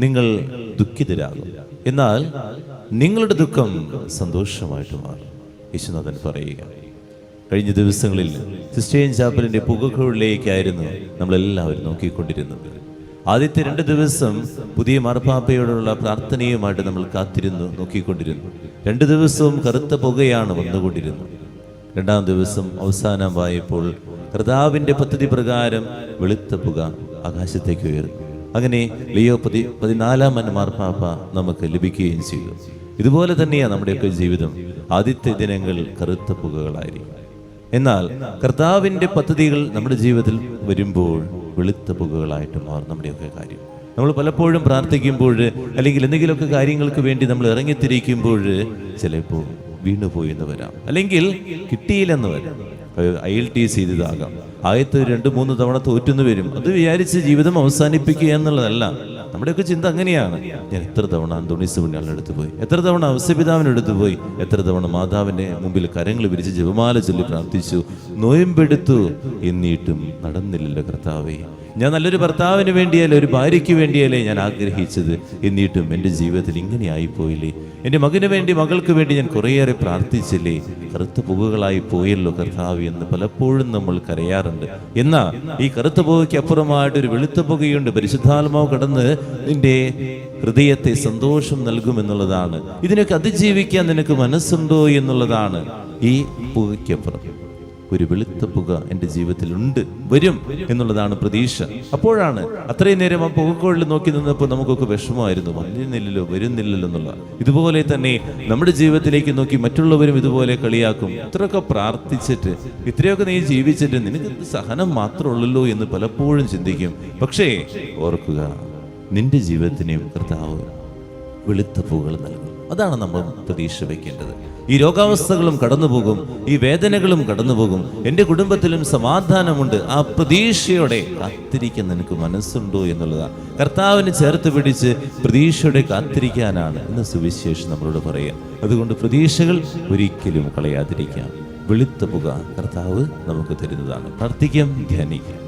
നിങ്ങൾ ദുഃഖിതരാകും, എന്നാൽ നിങ്ങളുടെ ദുഃഖം സന്തോഷമായിട്ട് മാറും. യേശുനാഥൻ പറയുക. കഴിഞ്ഞ ദിവസങ്ങളിൽ സിസ്റ്റേൻ ചാപ്പലിന്റെ പുകകളിലേക്കായിരുന്നു നമ്മളെല്ലാവരും നോക്കിക്കൊണ്ടിരുന്നത്. ആദ്യത്തെ 2 ദിവസം പുതിയ മാർപ്പാപ്പയോടുള്ള പ്രാർത്ഥനയുമായിട്ട് നമ്മൾ കാത്തിരുന്നു, നോക്കിക്കൊണ്ടിരുന്നു. 2 ദിവസവും കറുത്ത പുകയാണ് വന്നുകൊണ്ടിരുന്നത്. 2-ാം ദിവസം അവസാനമായപ്പോൾ കർത്താവിൻ്റെ പദ്ധതി പ്രകാരം വെളുത്ത പുക ആകാശത്തേക്ക് ഉയർന്നു. അങ്ങനെ ലിയോ 14 മാർപ്പാപ്പ നമുക്ക് ലഭിക്കുകയും ചെയ്തു. ഇതുപോലെ തന്നെയാണ് നമ്മുടെയൊക്കെ ജീവിതം. ആദ്യത്തെ ദിനങ്ങൾ കറുത്ത പുകകളായിരിക്കും, എന്നാൽ കർത്താവിൻ്റെ പദ്ധതികൾ നമ്മുടെ ജീവിതത്തിൽ വരുമ്പോൾ വെളുത്ത പുകകളായിട്ട് മാറും നമ്മുടെയൊക്കെ കാര്യം. നമ്മൾ പലപ്പോഴും പ്രാർത്ഥിക്കുമ്പോൾ അല്ലെങ്കിൽ എന്തെങ്കിലുമൊക്കെ കാര്യങ്ങൾക്ക് വേണ്ടി നമ്മൾ ഇറങ്ങിത്തിരിക്കുമ്പോൾ ചിലപ്പോൾ വീണുപോയി എന്ന് വരാം, അല്ലെങ്കിൽ കിട്ടിയില്ലെന്ന് വരാം. IELTS ചെയ്തതാകാം, ആദ്യത്തെ 2-3 തവണ തോറ്റെന്ന് വരും. അത് വിചാരിച്ച് ജീവിതം അവസാനിപ്പിക്കുക എന്നുള്ളതല്ല. നമ്മുടെയൊക്കെ ചിന്ത അങ്ങനെയാണ്. ഞാൻ എത്ര തവണ അന്തോണീസ് പുണ്യാളിൻ്റെ അടുത്ത് പോയി, എത്ര തവണ ഔസപിതാവിൻ്റെ അടുത്ത് പോയി, എത്ര തവണ മാതാവിൻ്റെ മുമ്പിൽ കരങ്ങൾ വിരിച്ച് ജപമാല ചൊല്ലി പ്രാർത്ഥിച്ചു, നോയമ്പെടുത്തു, എന്നിട്ടും നടന്നില്ലല്ലോ കർത്താവേ. ഞാൻ നല്ലൊരു ഭർത്താവിന് വേണ്ടിയല്ലേ, ഒരു ഭാര്യയ്ക്ക് വേണ്ടിയല്ലേ ഞാൻ ആഗ്രഹിച്ചത്, എന്നിട്ടും എൻ്റെ ജീവിതത്തിൽ ഇങ്ങനെ ആയിപ്പോയില്ലേ. എൻ്റെ മകന് വേണ്ടി, മകൾക്ക് വേണ്ടി ഞാൻ കുറേയേറെ പ്രാർത്ഥിച്ചില്ലേ, കറുത്ത പുകകളായി പോയല്ലോ കർത്താവ് എന്ന് പലപ്പോഴും നമ്മൾ കരയാറുണ്ട്. എന്നാൽ ഈ കറുത്ത പുകയ്ക്ക് അപ്പുറമായിട്ടൊരു വെളുത്ത പുകയുണ്ട്. പരിശുദ്ധാത്മാവ് കടന്ന് നിന്റെ ഹൃദയത്തെ സന്തോഷം നൽകുമെന്നുള്ളതാണ്. ഇതിനൊക്കെ അതിജീവിക്കാൻ നിനക്ക് മനസ്സുണ്ടോ എന്നുള്ളതാണ്. ഈ പുകയ്ക്കപ്പുറം ഒരു വെളുത്ത പുക എൻ്റെ ജീവിതത്തിലുണ്ട്, വരും എന്നുള്ളതാണ് പ്രതീക്ഷ. അപ്പോഴാണ് അത്രയും നേരം ആ പുകക്കോളിൽ നോക്കി നിന്നപ്പോൾ നമുക്കൊക്കെ വിഷമമായിരുന്നു, വരുന്നില്ലല്ലോ എന്നുള്ള. ഇതുപോലെ തന്നെ നമ്മുടെ ജീവിതത്തിലേക്ക് നോക്കി മറ്റുള്ളവരും ഇതുപോലെ കളിയാക്കും. ഇത്രയൊക്കെ പ്രാർത്ഥിച്ചിട്ട്, ഇത്രയൊക്കെ നീ ജീവിച്ചിട്ട് നിനക്ക് സഹനം മാത്രമുള്ളല്ലോ എന്ന് പലപ്പോഴും ചിന്തിക്കും. പക്ഷേ ഓർക്കുക, നിന്റെ ജീവിതത്തിനെയും കർത്താവ് വെളുത്ത പുകൾ നൽകും. അതാണ് നമ്മൾ പ്രതീക്ഷ വയ്ക്കേണ്ടത്. ഈ രോഗാവസ്ഥകളും കടന്നുപോകും, ഈ വേദനകളും കടന്നുപോകും. എൻ്റെ കുടുംബത്തിലും സമാധാനമുണ്ട്. ആ പ്രതീക്ഷയോടെ കാത്തിരിക്കാൻ നിനക്ക് മനസ്സുണ്ടോ എന്നുള്ളതാണ്. കർത്താവിനെ ചേർത്ത് പിടിച്ച് പ്രതീക്ഷയോടെ കാത്തിരിക്കാനാണ് ഇന്ന് സുവിശേഷം നമ്മളോട് പറയാം. അതുകൊണ്ട് പ്രതീക്ഷകൾ ഒരിക്കലും കളയാതിരിക്കാം. വെളുത്ത പുക കർത്താവ് നമുക്ക് തരുന്നതാണ്. പ്രാർത്ഥിക്കാം, ധ്യാനിക്കാം.